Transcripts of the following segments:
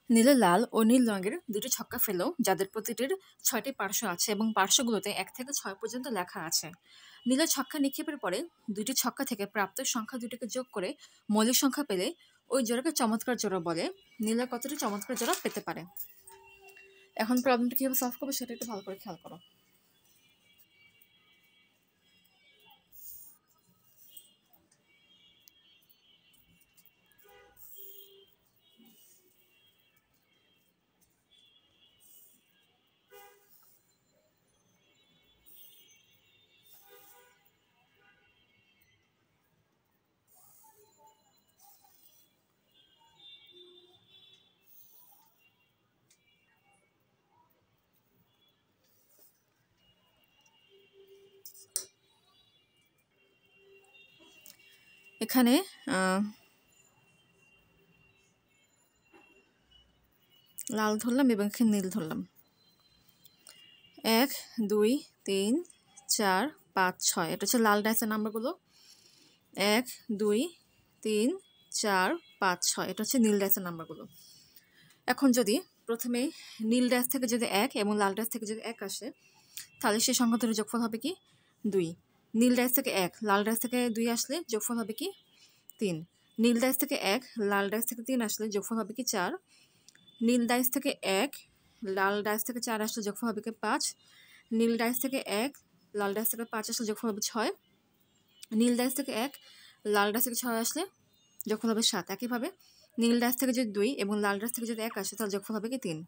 নীলে লাল ও নীল রঙের দুটি ছক্কা ফেলো যাদের প্রতিটির ৬টি পার্শ্ব আছে এবং পার্শ্বগুলোতে ১ থেকে ৬ পর্যন্ত লেখা আছে। নীলের ছক্কা নিক্ষেপের পরে দুটি ছক্কা থেকে প্রাপ্ত সংখ্যা দুটিকে যোগ করে মৌলিক সংখ্যা পেলে ওই জোড়াকে চমৎকার জোড়া বলে। নীলা কতটি চমৎকার জোড়া পেতে পারে? এখন প্রবলেমটা কীভাবে সলভ করবো সেটা একটু ভালো করে খেয়াল করো। এখানে লাল ধরলাম এবং এখানে নীল ধরলাম। ১ ২ ৩ ৪ ৫ ৬ এটা হচ্ছে লাল ডাইসের নাম্বারগুলো। ১ ২ ৩ ৪ ৫ ৬ এটা হচ্ছে নীল ডাইসের নাম্বারগুলো। এখন যদি প্রথমে নীল ডাইস থেকে যদি ১ এবং লাল ডাইস থেকে যদি ১ আসে, তাহলে সেই সংখ্যা দুটোর যোগফল হবে কি ২। নীল ডাইস থেকে ১ লাল ডাইস থেকে ২ আসলে যোগফল হবে কি ৩। নীল ডাইস থেকে ১ লাল ডাইস থেকে ৩ আসলে যোগফল হবে কি ৪। নীল ডাইস থেকে ১ লাল ডাইস থেকে ৪ আসলে যোগফল হবে কি ৫। নীল ডাইস থেকে ১ লাল ডাইস থেকে ৫ আসলে যোগফল হবে ৬। নীল ডাইস থেকে ১ লাল ডাইস থেকে 6 আসলে যোগফল হবে ৭। একইভাবে নীল ডাইস থেকে যদি ২ এবং লাল ডাইস থেকে যদি ১ আসে, তাহলে যোগফল হবে কি ৩।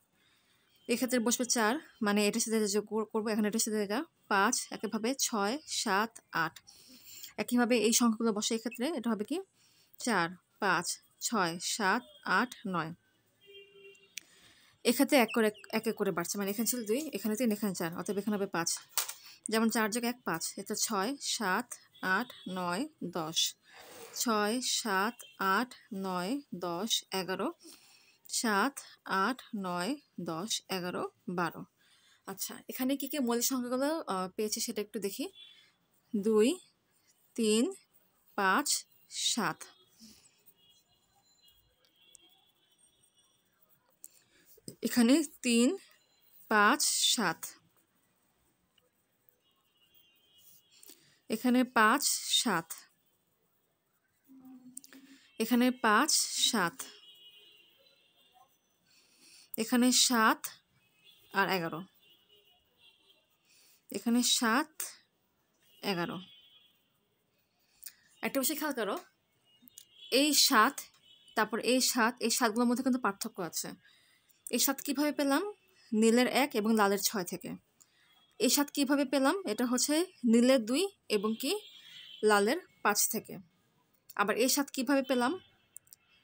এক্ষেত্রে বসবে ৪, মানে এটার সাথে যোগ করবো, এখানে এটার সাথে এটা ৫, একইভাবে ৬ ৭ ৮। একইভাবে এই সংখ্যাগুলো বসে, এক্ষেত্রে এটা হবে কি ৪ ৫ ৬ ৭ ৮ ৯। এক্ষেত্রে এক এক করে বাড়ছে, মানে এখানে ছিল ২, এখানে ৩, এখানে ৪, অতএব এখানে হবে ৫। যেমন ৪ যোগ ১ ৫, এটা ৬ ৭ ৮ ৯ ১০। ৬ ৭ ৮ ৯ ১০ ১১ ৭ ৮ ৯ ১০ ১১ ১২। আচ্ছা, এখানে কি কি মৌলিক সংখ্যাগুলো পেয়েছে সেটা একটু দেখি। ২ ৩ ৫ ৭। এখানে ৩ ৫ ৭। এখানে ৫ ৭। এখানে ৫ ৭। এখানে ৭ আর ১১। এখানে ৭ ১১। একটা বিষয় খেয়াল করো, এই ৭ তারপর এই ৭, এই ৭গুলোর মধ্যে কিন্তু পার্থক্য আছে। এই ৭ কীভাবে পেলাম? নীলের ১ এবং লালের ৬ থেকে। এই ৭ কীভাবে পেলাম? এটা হচ্ছে নীলের ২ এবং কি লালের ৫ থেকে। আবার এই ৭ কীভাবে পেলাম?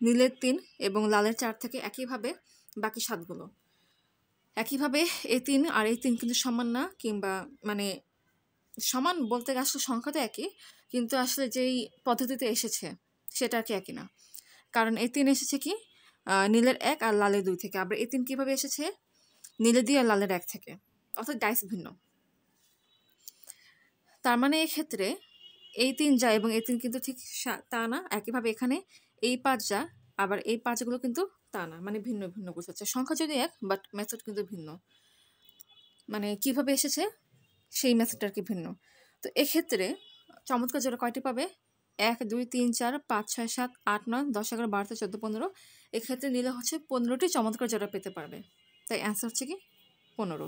নীলের ৩ এবং লালের ৪ থেকে। একইভাবে বাকি ৭গুলো। একইভাবে এই ৩ আর এই ৩ কিন্তু সমান না, কিংবা মানে সমান বলতে আসলে সংখ্যা তো একই, কিন্তু আসলে যেই পদ্ধতিতে এসেছে সেটা আর কি একই না। কারণ এই ৩ এসেছে কি নীলের ১ আর লালের ২ থেকে। আবার এই ৩ কীভাবে এসেছে? নীলের ২ আর লালের ১ থেকে, অর্থাৎ ডাইস ভিন্ন। তার মানে এক্ষেত্রে এই ৩ যা এবং এই ৩ কিন্তু ঠিক তা না। একইভাবে এখানে এই ৫ যা, আবার এই ৫গুলো কিন্তু তা না, মানে ভিন্ন ভিন্ন বোঝাচ্ছে। সংখ্যা যদি এক, বাট মেথড কিন্তু ভিন্ন, মানে কিভাবে এসেছে সেই মেথডটা আর কি ভিন্ন। তো এক্ষেত্রে চমৎকার জোড়া কয়টি পাবে? ১ ২ ৩ ৪ ৫ ৬ ৭ ৮ ৯ ১০ ১১ ১২ ১৩ ১৪ ১৫। এক্ষেত্রে নিলে হচ্ছে ১৫টি চমৎকার জোড়া পেতে পারবে। তাই অ্যান্সার হচ্ছে কি ১৫।